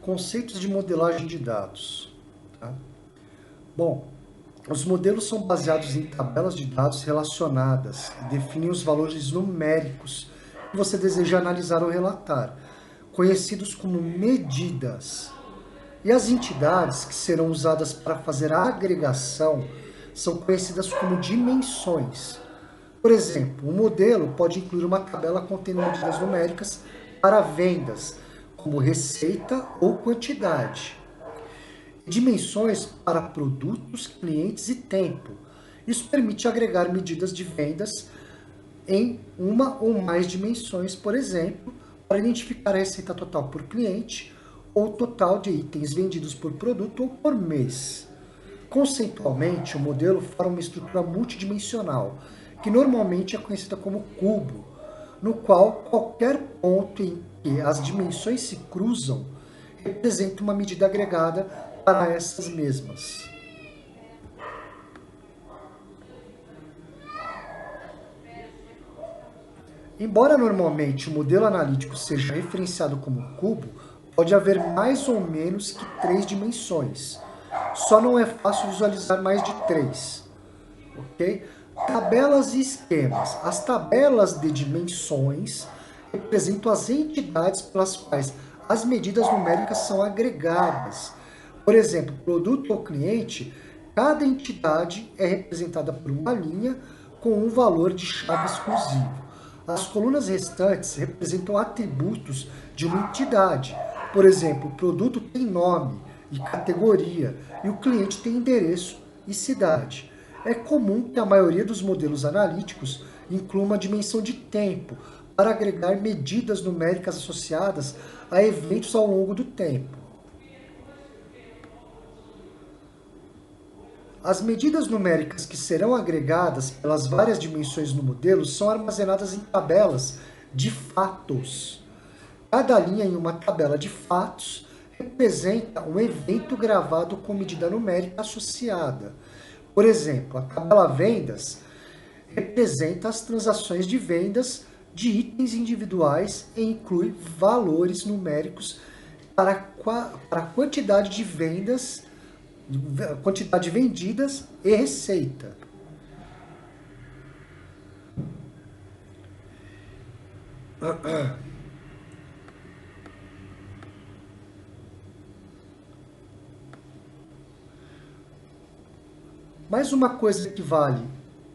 Conceitos de modelagem de dados. Tá? Bom, os modelos são baseados em tabelas de dados relacionadas e definem os valores numéricos que você deseja analisar ou relatar, conhecidos como medidas. E as entidades que serão usadas para fazer a agregação são conhecidas como dimensões. Por exemplo, um modelo pode incluir uma tabela contendo medidas numéricas para vendas, como receita ou quantidade. Dimensões para produtos, clientes e tempo. Isso permite agregar medidas de vendas em uma ou mais dimensões, por exemplo, para identificar a receita total por cliente ou total de itens vendidos por produto ou por mês. Conceitualmente, o modelo forma uma estrutura multidimensional, que normalmente é conhecida como cubo, no qual qualquer ponto em que as dimensões se cruzam representa uma medida agregada para essas mesmas. Embora normalmente o modelo analítico seja referenciado como cubo, pode haver mais ou menos que 3 dimensões. Só não é fácil visualizar mais de 3. Ok? Tabelas e esquemas. As tabelas de dimensões representam as entidades pelas quais as medidas numéricas são agregadas. Por exemplo, produto ou cliente, cada entidade é representada por uma linha com um valor de chave exclusivo. As colunas restantes representam atributos de uma entidade. Por exemplo, o produto tem nome e categoria, e o cliente tem endereço e cidade. É comum que a maioria dos modelos analíticos inclua uma dimensão de tempo para agregar medidas numéricas associadas a eventos ao longo do tempo. As medidas numéricas que serão agregadas pelas várias dimensões no modelo são armazenadas em tabelas de fatos. Cada linha em uma tabela de fatos representa um evento gravado com medida numérica associada. Por exemplo, a tabela vendas representa as transações de vendas de itens individuais e inclui valores numéricos para a quantidade de vendas, quantidade vendidas e receita. Mais uma coisa que vale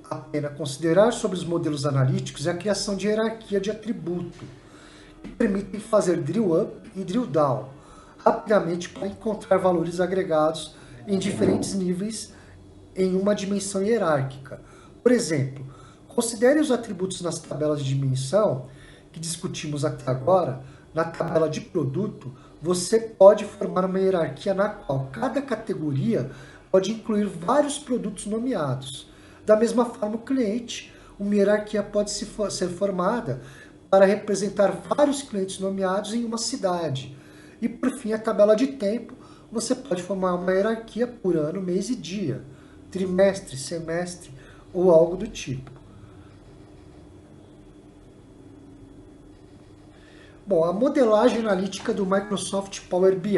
a pena considerar sobre os modelos analíticos é a criação de hierarquia de atributo, que permitem fazer drill up e drill down rapidamente para encontrar valores agregados em diferentes níveis em uma dimensão hierárquica. Por exemplo, considere os atributos nas tabelas de dimensão que discutimos até agora. Na tabela de produto, você pode formar uma hierarquia na qual cada categoria pode incluir vários produtos nomeados. Da mesma forma, o cliente, uma hierarquia pode ser formada para representar vários clientes nomeados em uma cidade. E, por fim, a tabela de tempo, você pode formar uma hierarquia por ano, mês e dia, trimestre, semestre ou algo do tipo. Bom, a modelagem analítica do Microsoft Power BI.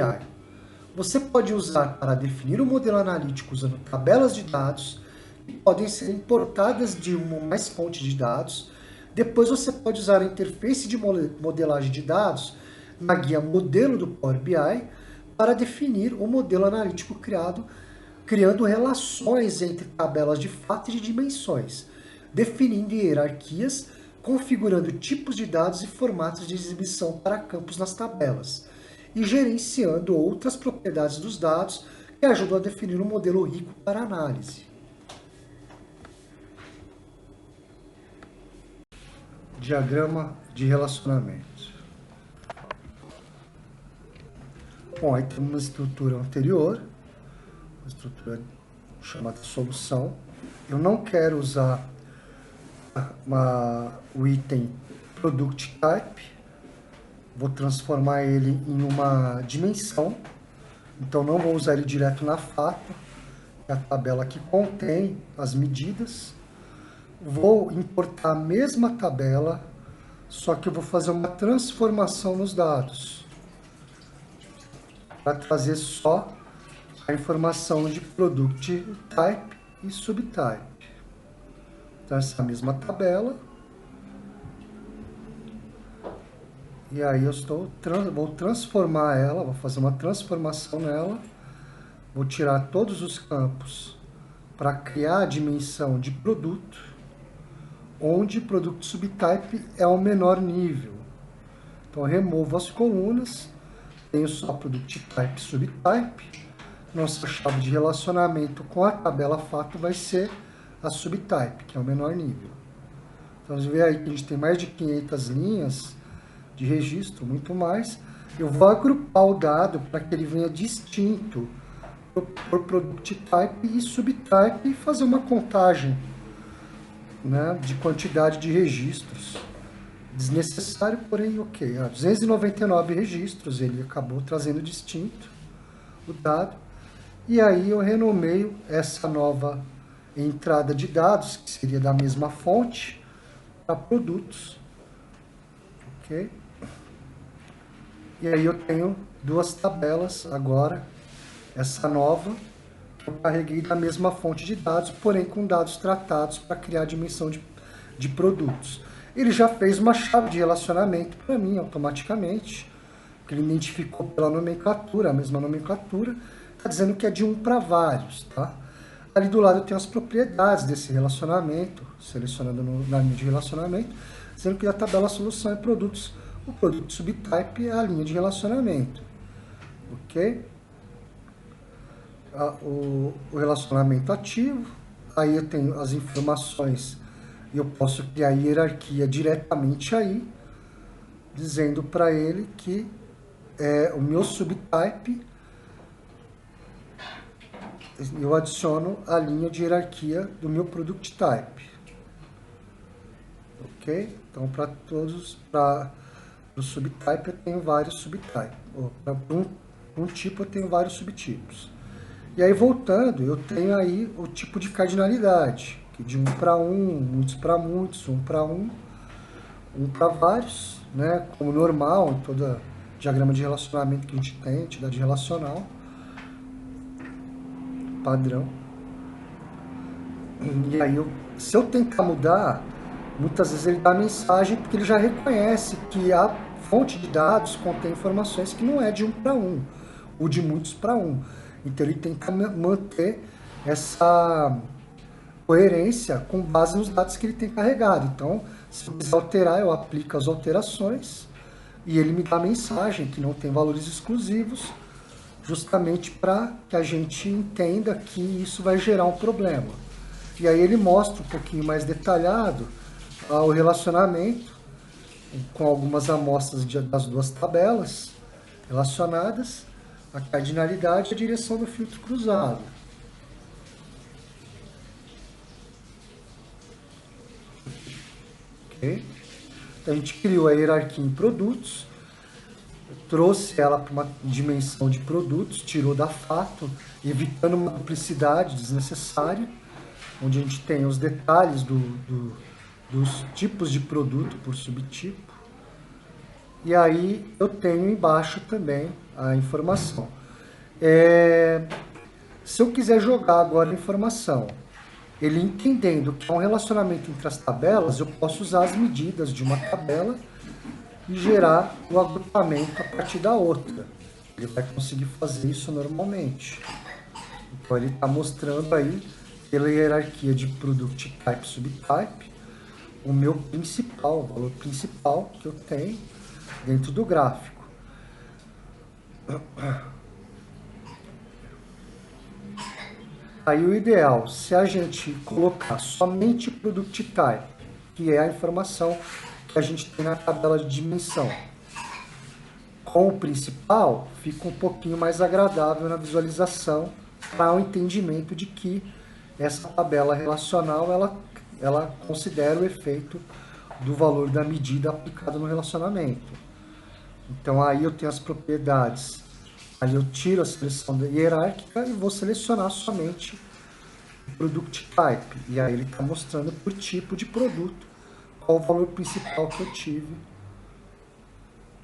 Você pode usar para definir o modelo analítico usando tabelas de dados que podem ser importadas de uma ou mais fontes de dados. Depois você pode usar a interface de modelagem de dados na guia Modelo do Power BI para definir o modelo analítico criando relações entre tabelas de fato e de dimensões, definindo hierarquias, configurando tipos de dados e formatos de exibição para campos nas tabelas, e gerenciando outras propriedades dos dados que ajudam a definir um modelo rico para análise. Diagrama de relacionamento. Bom, aí temos uma estrutura anterior, uma estrutura chamada solução. Eu não quero usar o item Product Type, vou transformar ele em uma dimensão, então não vou usar ele direto na fato, é a tabela que contém as medidas. Vou importar a mesma tabela, só que eu vou fazer uma transformação nos dados. para trazer só a informação de product type e subtype. Então, essa mesma tabela. E aí vou transformar ela, vou fazer uma transformação nela. Vou tirar todos os campos para criar a dimensão de produto, onde product subtype é o menor nível. Então, eu removo as colunas, tenho só product type subtype. Nossa chave de relacionamento com a tabela fato vai ser a subtype, que é o menor nível. Então, você vê aí que a gente tem mais de 500 linhas de registro, muito mais. Eu vou agrupar o dado para que ele venha distinto por product type e subtype e fazer uma contagem, né, de quantidade de registros. Desnecessário, porém ok. 299 registros, ele acabou trazendo distinto o dado. E aí eu renomeio essa nova entrada de dados, que seria da mesma fonte, para produtos. Ok? E aí eu tenho duas tabelas agora, essa nova, que eu carreguei da mesma fonte de dados, porém com dados tratados para criar a dimensão de produtos. Ele já fez uma chave de relacionamento para mim automaticamente, que ele identificou pela nomenclatura, a mesma nomenclatura, está dizendo que é de 1 para vários, tá? Ali do lado eu tenho as propriedades desse relacionamento, selecionando na linha de relacionamento, dizendo que a tabela solução é produtos, o produto subtype é a linha de relacionamento, ok? O relacionamento ativo, aí eu tenho as informações e eu posso criar hierarquia diretamente aí, dizendo para ele que o meu subtype, eu adiciono a linha de hierarquia do meu product type. Ok? Então, para o subtype eu tenho vários subtypes. Para um tipo eu tenho vários subtipos. E aí, voltando, eu tenho aí o tipo de cardinalidade, que de 1 para 1, muitos para muitos, 1 para 1, 1 para vários, né? Como normal em todo diagrama de relacionamento que a gente tem, entidade relacional, padrão. E aí, se eu tentar mudar, muitas vezes ele dá mensagem porque ele já reconhece que a fonte de dados contém informações que não é de 1 para 1, ou de muitos para 1. Então ele tenta manter essa coerência com base nos dados que ele tem carregado. Então, se eu quiser alterar, eu aplico as alterações e ele me dá a mensagem que não tem valores exclusivos, justamente para que a gente entenda que isso vai gerar um problema. E aí ele mostra um pouquinho mais detalhado o relacionamento com algumas amostras das duas tabelas relacionadas, a cardinalidade e a direção do filtro cruzado. Ok? Então a gente criou a hierarquia em produtos, trouxe ela para uma dimensão de produtos, tirou da fato, evitando uma duplicidade desnecessária, onde a gente tem os detalhes dos tipos de produto por subtipo. E aí eu tenho embaixo também a informação. Se eu quiser jogar agora a informação, ele entendendo que é um relacionamento entre as tabelas, eu posso usar as medidas de uma tabela e gerar o agrupamento a partir da outra. Ele vai conseguir fazer isso normalmente. Então ele está mostrando aí, pela hierarquia de product type subtype, o meu principal, o valor principal que eu tenho dentro do gráfico. Aí o ideal, se a gente colocar somente product type, que é a informação que a gente tem na tabela de dimensão, com o principal, fica um pouquinho mais agradável na visualização para o entendimento de que essa tabela relacional ela considera o efeito do valor da medida aplicado no relacionamento. Então aí eu tenho as propriedades, ali eu tiro a seleção hierárquica e vou selecionar somente o product type. E aí ele está mostrando por tipo de produto qual o valor principal que eu tive